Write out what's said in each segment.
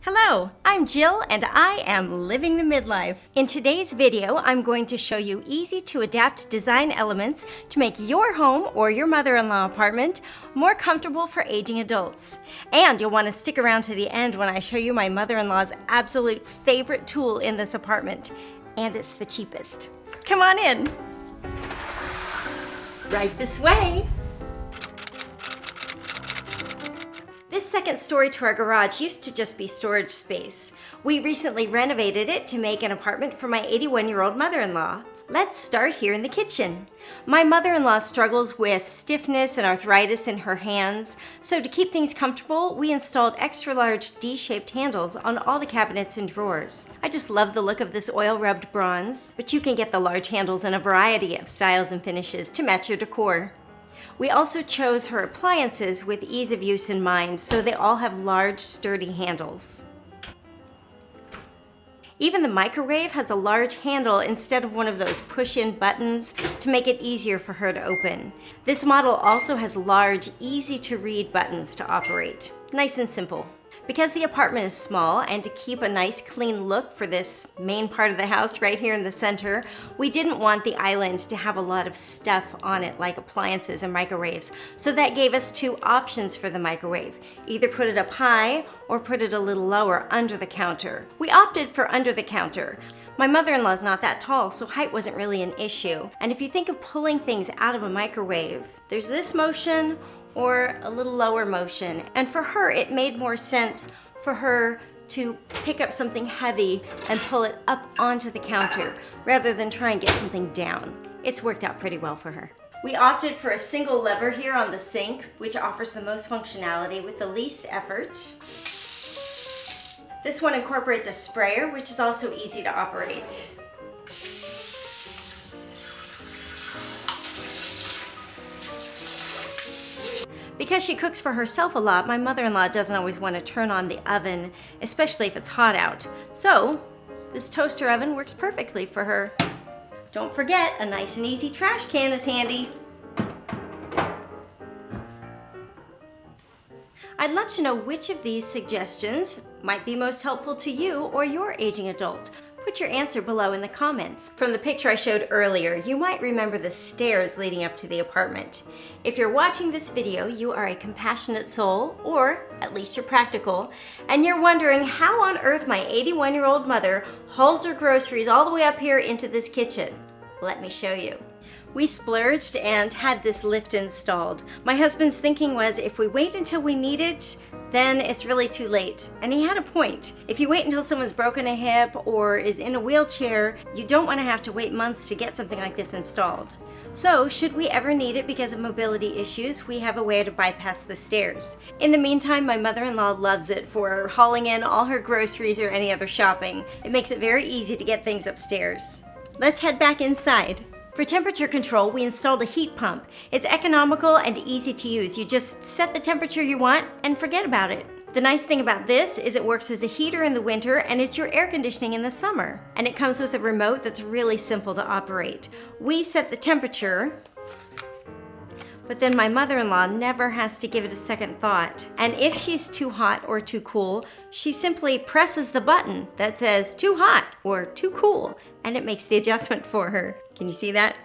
Hello, I'm Jill and I am living the midlife. In today's video, I'm going to show you easy to adapt design elements to make your home or your mother-in-law apartment more comfortable for aging adults. And you'll want to stick around to the end when I show you my mother-in-law's absolute favorite tool in this apartment. And it's the cheapest. Come on in. Right this way. This second story to our garage used to just be storage space. We recently renovated it to make an apartment for my 81-year-old mother-in-law. Let's start here in the kitchen. My mother-in-law struggles with stiffness and arthritis in her hands, so to keep things comfortable, we installed extra large D-shaped handles on all the cabinets and drawers. I just love the look of this oil-rubbed bronze, but you can get the large handles in a variety of styles and finishes to match your decor. We also chose her appliances with ease of use in mind, so they all have large, sturdy handles. Even the microwave has a large handle instead of one of those push-in buttons to make it easier for her to open. This model also has large, easy-to-read buttons to operate. Nice and simple. Because the apartment is small and to keep a nice clean look for this main part of the house right here in the center, we didn't want the island to have a lot of stuff on it like appliances and microwaves. So that gave us two options for the microwave. Either put it up high or put it a little lower under the counter. We opted for under the counter. My mother-in-law's not that tall, so height wasn't really an issue. And if you think of pulling things out of a microwave, there's this motion or a little lower motion. And for her, it made more sense for her to pick up something heavy and pull it up onto the counter rather than try and get something down. It's worked out pretty well for her. We opted for a single lever here on the sink, which offers the most functionality with the least effort. This one incorporates a sprayer, which is also easy to operate. Because she cooks for herself a lot, my mother-in-law doesn't always want to turn on the oven, especially if it's hot out. So, this toaster oven works perfectly for her. Don't forget, a nice and easy trash can is handy. I'd love to know which of these suggestions might be most helpful to you or your aging adult. Put your answer below in the comments. From the picture I showed earlier, you might remember the stairs leading up to the apartment. If you're watching this video, you are a compassionate soul, or at least you're practical, and you're wondering how on earth my 81-year-old mother hauls her groceries all the way up here into this kitchen. Let me show you. We splurged and had this lift installed. My husband's thinking was if we wait until we need it, then it's really too late. And he had a point. If you wait until someone's broken a hip or is in a wheelchair, you don't want to have to wait months to get something like this installed. So, should we ever need it because of mobility issues, we have a way to bypass the stairs. In the meantime, my mother-in-law loves it for hauling in all her groceries or any other shopping. It makes it very easy to get things upstairs. Let's head back inside. For temperature control, we installed a heat pump. It's economical and easy to use. You just set the temperature you want and forget about it. The nice thing about this is it works as a heater in the winter and it's your air conditioning in the summer. And it comes with a remote that's really simple to operate. We set the temperature, but then my mother-in-law never has to give it a second thought. And if she's too hot or too cool, she simply presses the button that says too hot or too cool, and it makes the adjustment for her. Can you see that?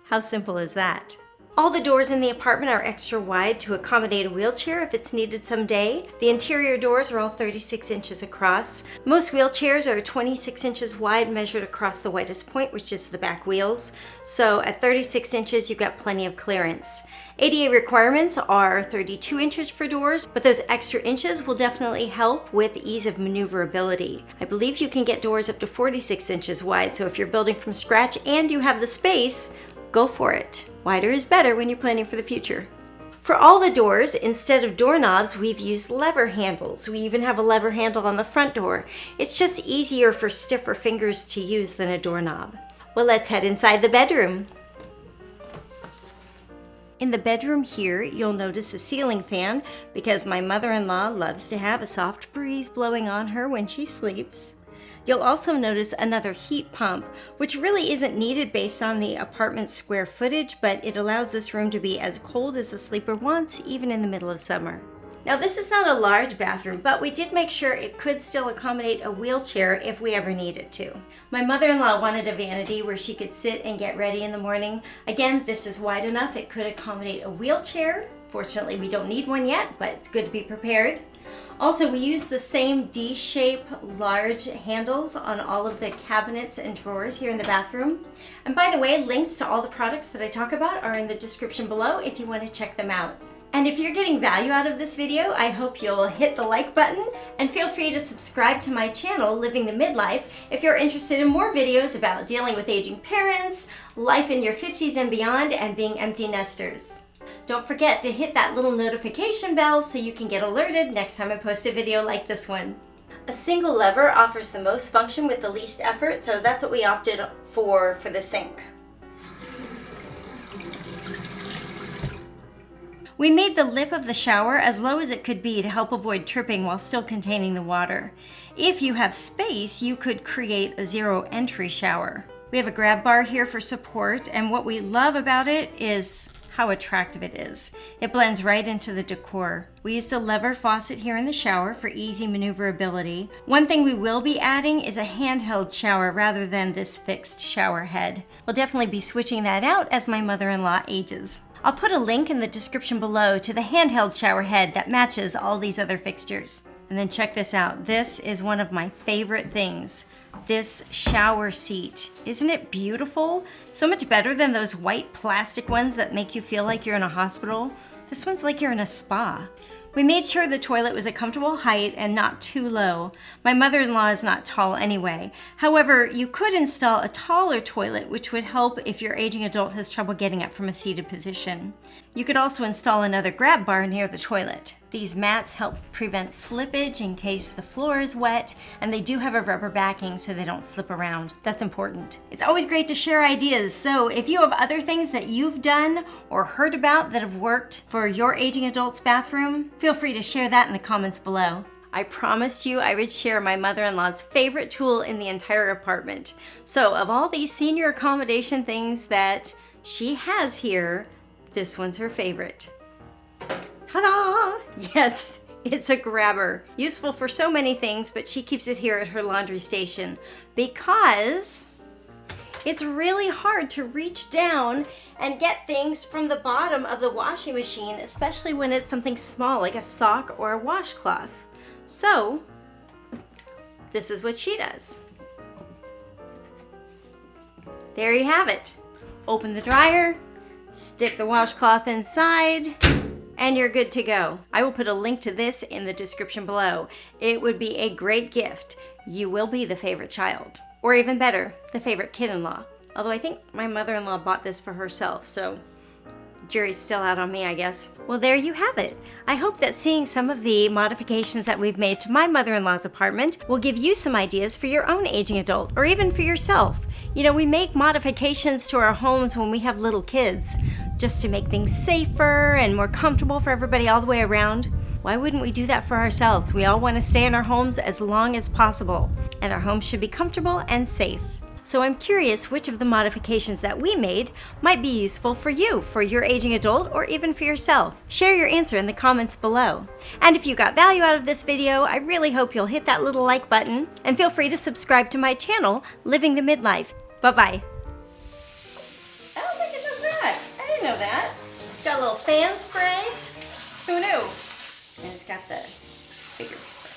How simple is that? All the doors in the apartment are extra wide to accommodate a wheelchair if it's needed someday. The interior doors are all 36 inches across. Most wheelchairs are 26 inches wide measured across the widest point, which is the back wheels. So at 36 inches, you've got plenty of clearance. ADA requirements are 32 inches for doors, but those extra inches will definitely help with ease of maneuverability. I believe you can get doors up to 46 inches wide, so if you're building from scratch and you have the space, go for it. Wider is better when you're planning for the future. For all the doors, instead of doorknobs, we've used lever handles. We even have a lever handle on the front door. It's just easier for stiffer fingers to use than a doorknob. Well, let's head inside the bedroom. In the bedroom here, you'll notice a ceiling fan because my mother-in-law loves to have a soft breeze blowing on her when she sleeps. You'll also notice another heat pump, which really isn't needed based on the apartment's square footage, but it allows this room to be as cold as the sleeper wants, even in the middle of summer. Now this is not a large bathroom, but we did make sure it could still accommodate a wheelchair if we ever needed to. My mother-in-law wanted a vanity where she could sit and get ready in the morning. Again, this is wide enough, it could accommodate a wheelchair. Fortunately, we don't need one yet, but it's good to be prepared. Also, we use the same D-shape large handles on all of the cabinets and drawers here in the bathroom. And by the way, links to all the products that I talk about are in the description below if you want to check them out. And if you're getting value out of this video, I hope you'll hit the like button and feel free to subscribe to my channel, Living the Midlife, if you're interested in more videos about dealing with aging parents, life in your 50s and beyond, and being empty nesters. Don't forget to hit that little notification bell so you can get alerted next time I post a video like this one. A single lever offers the most function with the least effort, so that's what we opted for the sink. We made the lip of the shower as low as it could be to help avoid tripping while still containing the water. If you have space, you could create a zero entry shower. We have a grab bar here for support, and what we love about it is how attractive it is. It blends right into the decor. We used a lever faucet here in the shower for easy maneuverability. One thing we will be adding is a handheld shower rather than this fixed shower head. We'll definitely be switching that out as my mother-in-law ages. I'll put a link in the description below to the handheld shower head that matches all these other fixtures. And then check this out. This is one of my favorite things. This shower seat. Isn't it beautiful? So much better than those white plastic ones that make you feel like you're in a hospital. This one's like you're in a spa. We made sure the toilet was a comfortable height and not too low. My mother-in-law is not tall anyway. However, you could install a taller toilet, which would help if your aging adult has trouble getting up from a seated position. You could also install another grab bar near the toilet. These mats help prevent slippage in case the floor is wet, and they do have a rubber backing so they don't slip around. That's important. It's always great to share ideas, so if you have other things that you've done or heard about that have worked for your aging adult's bathroom, feel free to share that in the comments below. I promised you I would share my mother-in-law's favorite tool in the entire apartment. So of all these senior accommodation things that she has here, this one's her favorite. Ta-da! Yes, it's a grabber. Useful for so many things, but she keeps it here at her laundry station because it's really hard to reach down and get things from the bottom of the washing machine, especially when it's something small like a sock or a washcloth. So, this is what she does. There you have it. Open the dryer, stick the washcloth inside, and you're good to go. I will put a link to this in the description below. It would be a great gift. You will be the favorite child. Or even better, the favorite kid-in-law. Although I think my mother-in-law bought this for herself, so jury's still out on me, I guess. Well, there you have it. I hope that seeing some of the modifications that we've made to my mother-in-law's apartment will give you some ideas for your own aging adult, or even for yourself. You know, we make modifications to our homes when we have little kids, just to make things safer and more comfortable for everybody all the way around. Why wouldn't we do that for ourselves? We all want to stay in our homes as long as possible, and our homes should be comfortable and safe. So I'm curious which of the modifications that we made might be useful for you, for your aging adult, or even for yourself. Share your answer in the comments below. And if you got value out of this video, I really hope you'll hit that little like button, and feel free to subscribe to my channel, Living the Midlife. Bye-bye. Oh, look at this rack. I didn't know that. It's got a little fan spray. Who knew? And it's got the figure spray.